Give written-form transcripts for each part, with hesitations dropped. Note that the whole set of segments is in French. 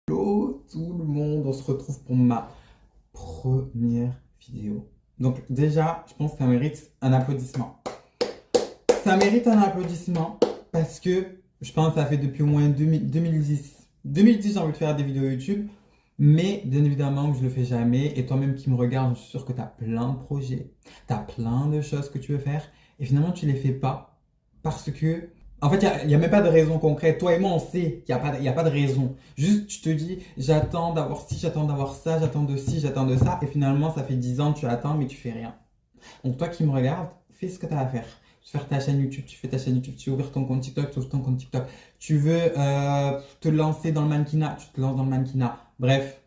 Hello tout le monde, on se retrouve pour ma première vidéo. Donc déjà, je pense que ça mérite un applaudissement. Ça mérite un applaudissement parce que je pense que ça fait depuis au moins 2010. 2010, j'ai envie de faire des vidéos YouTube, mais bien évidemment que je le fais jamais. Et toi-même qui me regardes, je suis sûr que tu as plein de projets, tu as plein de choses que tu veux faire et finalement tu les fais pas parce que en fait, il y a même pas de raison concrète. Toi et moi, on sait qu'il y a pas de raison. Juste, tu te dis, j'attends d'avoir ci, j'attends d'avoir ça, j'attends de ci, j'attends de ça. Et finalement, ça fait 10 ans que tu attends, mais tu fais rien. Donc, toi qui me regardes, fais ce que tu as à faire. Tu veux faire ta chaîne YouTube, tu fais ta chaîne YouTube. Tu veux ouvrir ton compte TikTok, tu ouvres ton compte TikTok. Tu veux te lancer dans le mannequinat, tu te lances dans le mannequinat. Bref,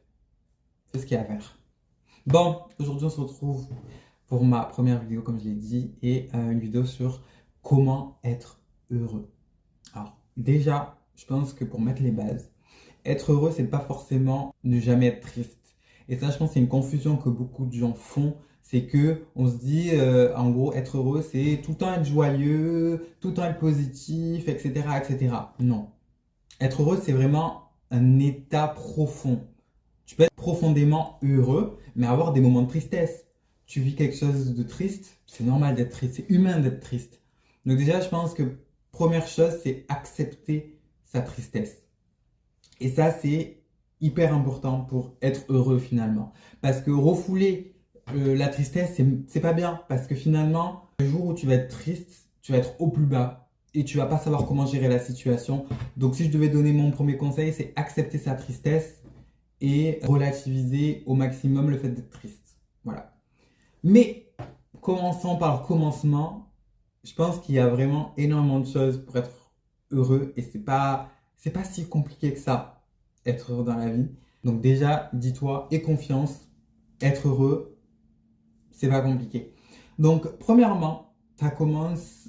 fais ce qu'il y a à faire. Bon, aujourd'hui, on se retrouve pour ma première vidéo, comme je l'ai dit, et une vidéo sur comment être heureux. Alors, déjà, je pense que pour mettre les bases, être heureux, c'est pas forcément ne jamais être triste. Et ça, je pense que c'est une confusion que beaucoup de gens font. C'est que on se dit, en gros, être heureux, c'est tout le temps être joyeux, tout le temps être positif, etc., etc. Non. Être heureux, c'est vraiment un état profond. Tu peux être profondément heureux, mais avoir des moments de tristesse. Tu vis quelque chose de triste, c'est normal d'être triste, c'est humain d'être triste. Donc déjà, je pense que première chose, c'est accepter sa tristesse. Et ça, c'est hyper important pour être heureux finalement. Parce que refouler la tristesse, c'est pas bien. Parce que finalement, le jour où tu vas être triste, tu vas être au plus bas. Et tu vas pas savoir comment gérer la situation. Donc si je devais donner mon premier conseil, c'est accepter sa tristesse et relativiser au maximum le fait d'être triste. Voilà. Mais commençons par le commencement. Je pense qu'il y a vraiment énormément de choses pour être heureux et c'est pas si compliqué que ça, être heureux dans la vie. Donc déjà, dis-toi, aie confiance, être heureux, c'est pas compliqué. Donc premièrement, ça commence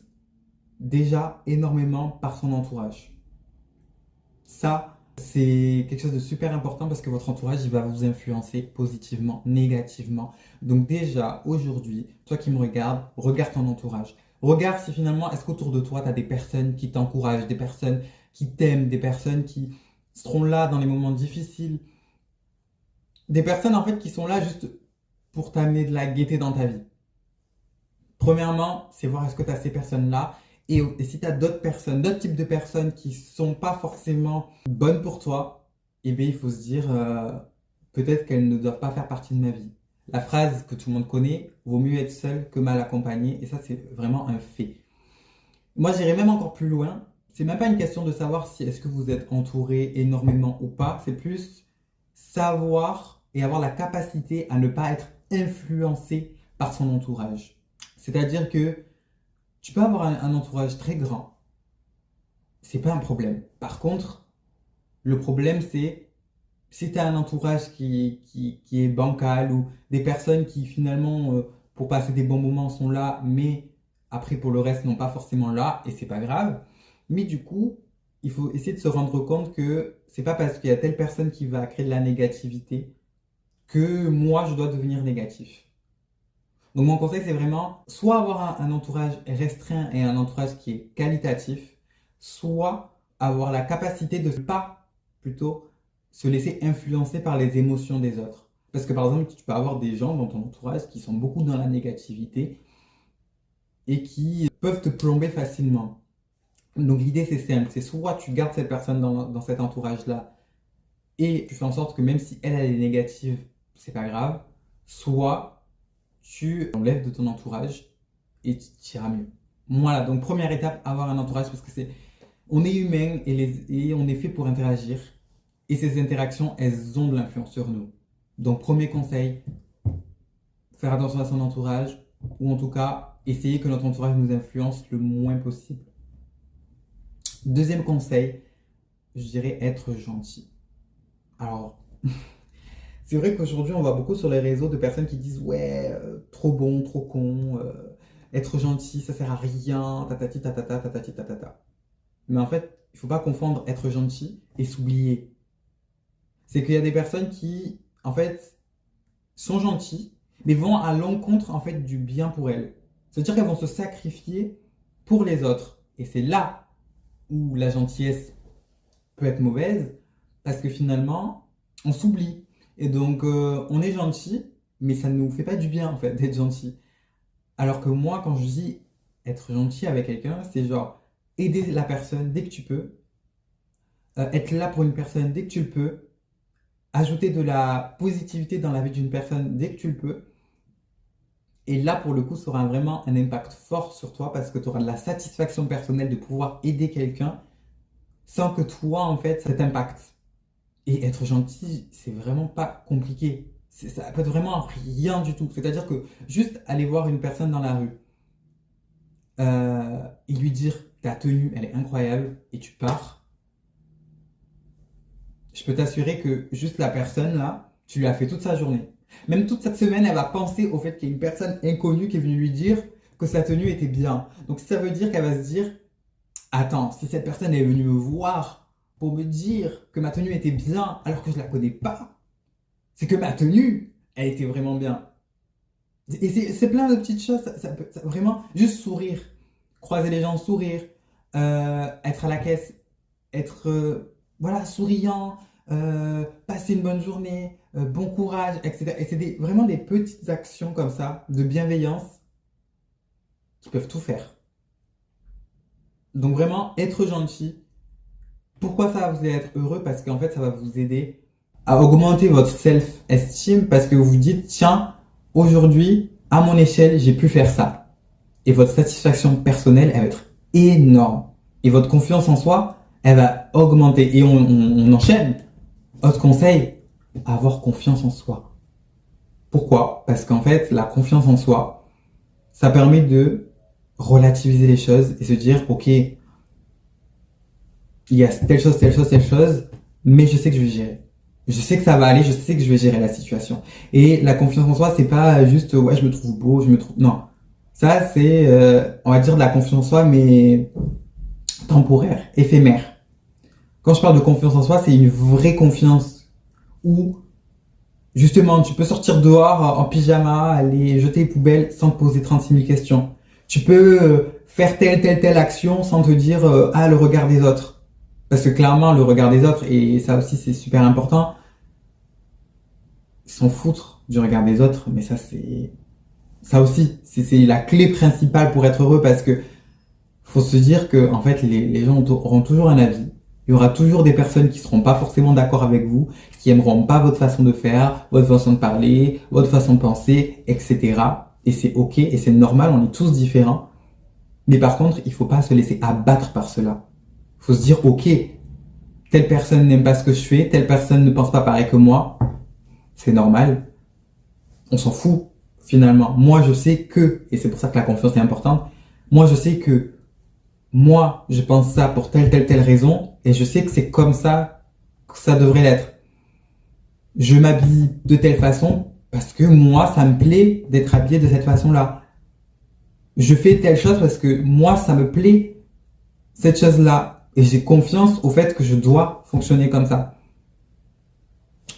déjà énormément par son entourage. Ça, c'est quelque chose de super important parce que votre entourage, il va vous influencer positivement, négativement. Donc déjà, aujourd'hui, toi qui me regardes, regarde ton entourage. Regarde si finalement, est-ce qu'autour de toi, tu as des personnes qui t'encouragent, des personnes qui t'aiment, des personnes qui seront là dans les moments difficiles. Des personnes en fait qui sont là juste pour t'amener de la gaieté dans ta vie. Premièrement, c'est voir est-ce que tu as ces personnes-là. Et si tu as d'autres personnes, d'autres types de personnes qui sont pas forcément bonnes pour toi, eh bien, il faut se dire peut-être qu'elles ne doivent pas faire partie de ma vie. La phrase que tout le monde connaît, vaut mieux être seul que mal accompagné. Et ça, c'est vraiment un fait. Moi, j'irais même encore plus loin. C'est même pas une question de savoir si est-ce que vous êtes entouré énormément ou pas. C'est plus savoir et avoir la capacité à ne pas être influencé par son entourage. C'est-à-dire que tu peux avoir un entourage très grand, c'est pas un problème. Par contre, le problème c'est si tu as un entourage qui est bancal ou des personnes qui finalement, pour passer des bons moments, sont là, mais après pour le reste, n'ont pas forcément là, et c'est pas grave. Mais du coup, il faut essayer de se rendre compte que c'est pas parce qu'il y a telle personne qui va créer de la négativité que moi je dois devenir négatif. Donc mon conseil, c'est vraiment soit avoir un entourage restreint et un entourage qui est qualitatif, soit avoir la capacité de ne pas plutôt se laisser influencer par les émotions des autres. Parce que par exemple, tu peux avoir des gens dans ton entourage qui sont beaucoup dans la négativité et qui peuvent te plomber facilement. Donc l'idée, c'est simple, c'est soit tu gardes cette personne dans cet entourage-là et tu fais en sorte que même si elle est négative, c'est pas grave, soit tu enlèves de ton entourage et tu iras mieux. Voilà, donc première étape, avoir un entourage parce que on est humain et on est fait pour interagir et ces interactions, elles ont de l'influence sur nous. Donc premier conseil, faire attention à son entourage ou en tout cas essayer que notre entourage nous influence le moins possible. Deuxième conseil, je dirais être gentil. Alors, c'est vrai qu'aujourd'hui, on voit beaucoup sur les réseaux de personnes qui disent ouais, trop bon, trop con, être gentil, ça sert à rien, tatati tatata, tatati tatata. Mais en fait, il faut pas confondre être gentil et s'oublier. C'est qu'il y a des personnes qui, en fait, sont gentilles, mais vont à l'encontre en fait du bien pour elles. C'est-à-dire qu'elles vont se sacrifier pour les autres. Et c'est là où la gentillesse peut être mauvaise, Parce que finalement, on s'oublie. Et donc, on est gentil, mais ça ne nous fait pas du bien, en fait, d'être gentil. Alors que moi, quand je dis être gentil avec quelqu'un, c'est genre aider la personne dès que tu peux, être là pour une personne dès que tu le peux, ajouter de la positivité dans la vie d'une personne dès que tu le peux. Et là, pour le coup, ça aura vraiment un impact fort sur toi parce que tu auras de la satisfaction personnelle de pouvoir aider quelqu'un sans que toi, en fait, ça t'impacte. Et être gentil, c'est vraiment pas compliqué. Ça peut être vraiment rien du tout. C'est-à-dire que juste aller voir une personne dans la rue et lui dire ta tenue, elle est incroyable, et tu pars, je peux t'assurer que juste la personne là, tu lui as fait toute sa journée. Même toute cette semaine, elle va penser au fait qu'il y a une personne inconnue qui est venue lui dire que sa tenue était bien. Donc ça veut dire qu'elle va se dire, attends, si cette personne est venue me voir pour me dire que ma tenue était bien alors que je la connais pas, c'est que ma tenue, elle était vraiment bien. Et c'est plein de petites choses, vraiment, juste sourire, croiser les gens, sourire, être à la caisse, être voilà, souriant, passer une bonne journée, bon courage, etc. Et c'est vraiment des petites actions comme ça, de bienveillance, qui peuvent tout faire. Donc vraiment, être gentil. Pourquoi ça va vous aider à être heureux? Parce qu'en fait, ça va vous aider à augmenter votre self-esteem parce que vous vous dites, tiens, aujourd'hui, à mon échelle, j'ai pu faire ça. Et votre satisfaction personnelle, elle va être énorme. Et votre confiance en soi, elle va augmenter. Et on enchaîne. Autre conseil, avoir confiance en soi. Pourquoi? Parce qu'en fait, la confiance en soi, ça permet de relativiser les choses et se dire, ok, il y a telle chose, telle chose, telle chose, mais je sais que je vais gérer. Je sais que ça va aller, je sais que je vais gérer la situation. Et la confiance en soi, c'est pas juste, ouais, je me trouve beau, je me trouve... Non. Ça, c'est, on va dire de la confiance en soi, mais temporaire, éphémère. Quand je parle de confiance en soi, c'est une vraie confiance où, justement, tu peux sortir dehors en pyjama, aller jeter les poubelles sans te poser 36 000 questions. Tu peux faire telle action sans te dire, ah, le regard des autres. Parce que clairement, le regard des autres, et ça aussi c'est super important, ils s'en foutent du regard des autres, mais ça aussi, c'est la clé principale pour être heureux parce que faut se dire que en fait les gens auront toujours un avis. Il y aura toujours des personnes qui seront pas forcément d'accord avec vous, qui aimeront pas votre façon de faire, votre façon de parler, votre façon de penser, etc. Et c'est ok et c'est normal, on est tous différents. Mais par contre, il faut pas se laisser abattre par cela. Il faut se dire ok, telle personne n'aime pas ce que je fais, telle personne ne pense pas pareil que moi, c'est normal. On s'en fout finalement. Moi je sais que, et c'est pour ça que la confiance est importante, moi je sais que moi, je pense ça pour telle raison, et je sais que c'est comme ça que ça devrait l'être. Je m'habille de telle façon parce que moi, ça me plaît d'être habillé de cette façon-là. Je fais telle chose parce que moi, ça me plaît cette chose-là, et j'ai confiance au fait que je dois fonctionner comme ça.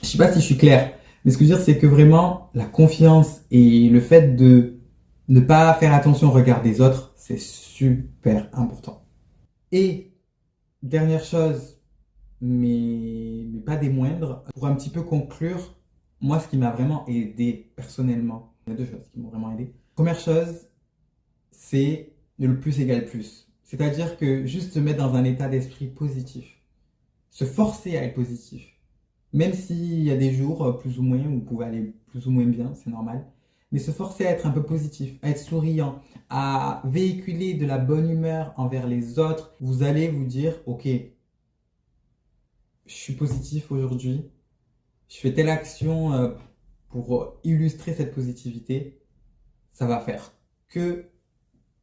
Je sais pas si je suis clair, mais ce que je veux dire, c'est que vraiment, la confiance et le fait de ne pas faire attention au regard des autres, c'est super important. Et dernière chose, mais pas des moindres, pour un petit peu conclure, moi ce qui m'a vraiment aidé personnellement, il y a deux choses qui m'ont vraiment aidé. Première chose, c'est le plus égale plus. C'est-à-dire que juste se mettre dans un état d'esprit positif, se forcer à être positif. Même s'il y a des jours plus ou moins où vous pouvez aller plus ou moins bien, c'est normal. Mais se forcer à être un peu positif, à être souriant, à véhiculer de la bonne humeur envers les autres, vous allez vous dire, ok, je suis positif aujourd'hui, je fais telle action pour illustrer cette positivité, ça va faire que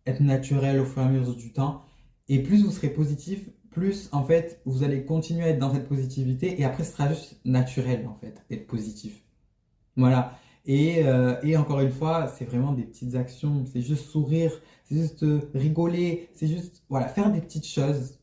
être naturel au fur et à mesure du temps. Et plus vous serez positif, plus en fait vous allez continuer à être dans cette positivité et après ce sera juste naturel en fait d'être positif. Voilà. Et encore une fois, c'est vraiment des petites actions, c'est juste sourire, c'est juste rigoler, c'est juste voilà, faire des petites choses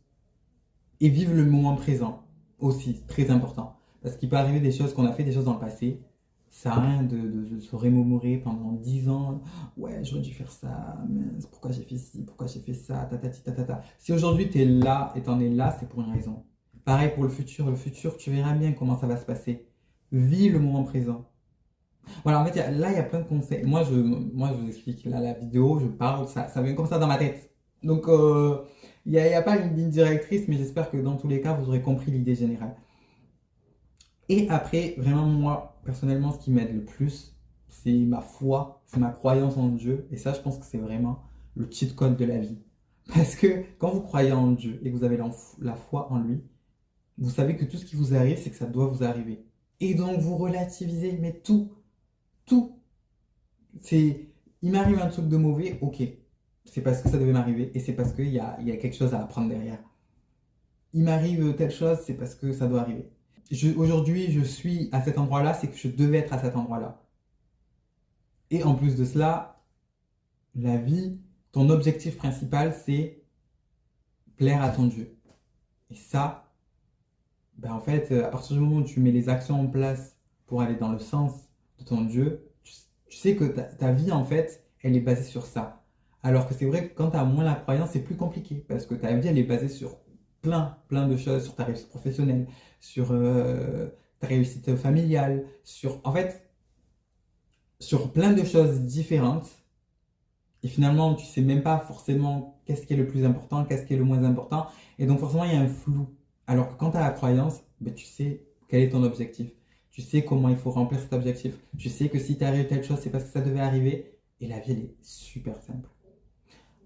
et vivre le moment présent aussi, très important. Parce qu'il peut arriver des choses qu'on a fait, des choses dans le passé. Ça sert à rien de se remémorer pendant 10 ans. Ouais, j'aurais dû faire ça, mince, pourquoi j'ai fait ci, pourquoi j'ai fait ça, tatati tatata. Si aujourd'hui tu es là et t'en es là, c'est pour une raison. Pareil pour le futur, tu verras bien comment ça va se passer. Vis le moment présent. Voilà, en fait, là, il y a plein de conseils. Moi, je vous explique, là, la vidéo, je parle, ça vient comme ça dans ma tête. Donc, il y a pas une ligne directrice, mais j'espère que dans tous les cas, vous aurez compris l'idée générale. Et après, vraiment, moi, personnellement, ce qui m'aide le plus, c'est ma foi, c'est ma croyance en Dieu. Et ça, je pense que c'est vraiment le cheat code de la vie. Parce que quand vous croyez en Dieu et que vous avez la foi en lui, vous savez que tout ce qui vous arrive, c'est que ça doit vous arriver. Et donc, vous relativisez, mais tout, tout. C'est, il m'arrive un truc de mauvais, ok. C'est parce que ça devait m'arriver et c'est parce qu'il y a quelque chose à apprendre derrière. Il m'arrive telle chose, c'est parce que ça doit arriver. Aujourd'hui, je suis à cet endroit-là, c'est que je devais être à cet endroit-là. Et en plus de cela, la vie, ton objectif principal, c'est plaire à ton Dieu. Et ça, ben en fait, à partir du moment où tu mets les actions en place pour aller dans le sens de ton Dieu, tu sais que ta vie, en fait, elle est basée sur ça. Alors que c'est vrai que quand tu as moins la croyance, c'est plus compliqué parce que ta vie, elle est basée sur plein de choses, sur ta réussite professionnelle, sur ta réussite familiale, en fait, sur plein de choses différentes. Et finalement, tu sais même pas forcément qu'est-ce qui est le plus important, qu'est-ce qui est le moins important. Et donc forcément, il y a un flou. Alors que quand tu as la croyance, ben, tu sais quel est ton objectif. Tu sais comment il faut remplir cet objectif. Tu sais que si tu arrives telle chose, c'est parce que ça devait arriver. Et la vie, elle est super simple.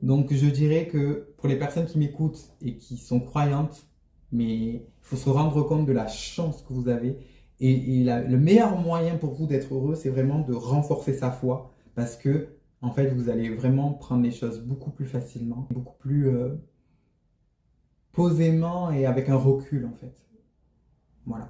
Donc je dirais que pour les personnes qui m'écoutent et qui sont croyantes, mais il faut se rendre compte de la chance que vous avez. Le meilleur moyen pour vous d'être heureux, c'est vraiment de renforcer sa foi. Parce que, en fait, vous allez vraiment prendre les choses beaucoup plus facilement, beaucoup plus posément et avec un recul, en fait. Voilà.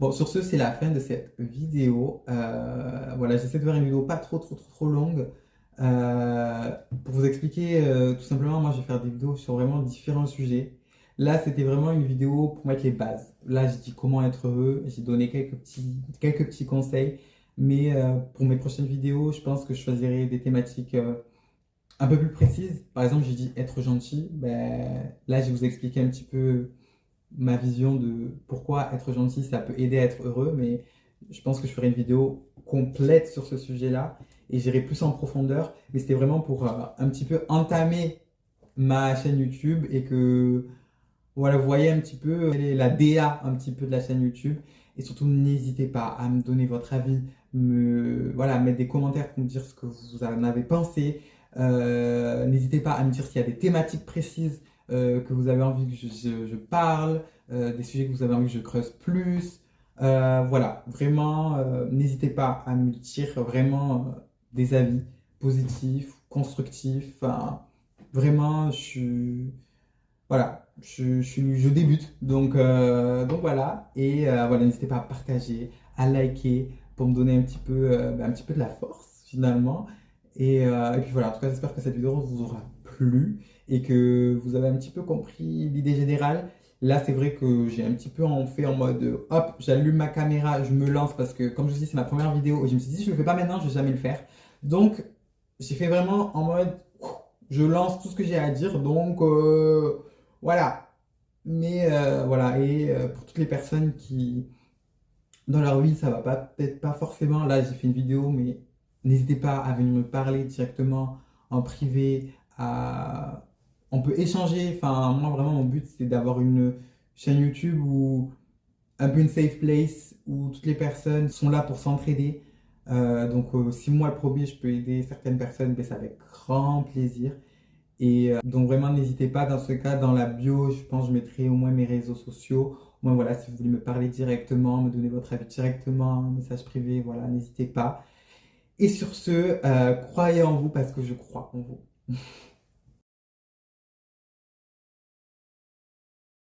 Bon, sur ce, c'est la fin de cette vidéo. Voilà, j'essaie de faire une vidéo pas trop longue. Pour vous expliquer, tout simplement, moi je vais faire des vidéos sur vraiment différents sujets. Là, c'était vraiment une vidéo pour mettre les bases. Là, j'ai dit comment être heureux, j'ai donné quelques petits conseils. Mais pour mes prochaines vidéos, je pense que je choisirai des thématiques un peu plus précises. Par exemple, j'ai dit être gentil. Ben, là, je vais vous expliquer un petit peu ma vision de pourquoi être gentil, ça peut aider à être heureux, mais je pense que je ferai une vidéo complète sur ce sujet-là et j'irai plus en profondeur. Mais c'était vraiment pour un petit peu entamer ma chaîne YouTube et que voilà, vous voyez un petit peu la DA un petit peu de la chaîne YouTube. Et surtout, n'hésitez pas à me donner votre avis, voilà, mettre des commentaires pour me dire ce que vous en avez pensé. N'hésitez pas à me dire s'il y a des thématiques précises que vous avez envie que je parle, des sujets que vous avez envie que je creuse plus. Voilà, vraiment, n'hésitez pas à me dire vraiment des avis positifs, constructifs. Enfin, vraiment, voilà, je débute. Donc voilà, et voilà, n'hésitez pas à partager, à liker pour me donner un petit peu de la force finalement. Et puis voilà, en tout cas, j'espère que cette vidéo vous aura plu et que vous avez un petit peu compris l'idée générale. Là, c'est vrai que j'ai un petit peu fait en mode hop, j'allume ma caméra, je me lance parce que, comme je dis, c'est ma première vidéo et je me suis dit, si je le fais pas maintenant, je vais jamais le faire. Donc, j'ai fait vraiment en mode je lance tout ce que j'ai à dire. Donc, voilà. Mais voilà, et pour toutes les personnes qui, dans leur vie, ça va pas, peut-être pas forcément. Là, j'ai fait une vidéo, mais n'hésitez pas à venir me parler directement en privé. On peut échanger. Enfin, moi, vraiment, mon but, c'est d'avoir une chaîne YouTube où un peu une safe place où toutes les personnes sont là pour s'entraider. Donc, si moi, le premier, je peux aider certaines personnes, ben, c'est avec grand plaisir. Et donc vraiment, n'hésitez pas, dans ce cas, dans la bio, je pense que je mettrai au moins mes réseaux sociaux. Au moins, voilà, si vous voulez me parler directement, me donner votre avis directement, un message privé, voilà, n'hésitez pas. Et sur ce, croyez en vous parce que je crois en vous.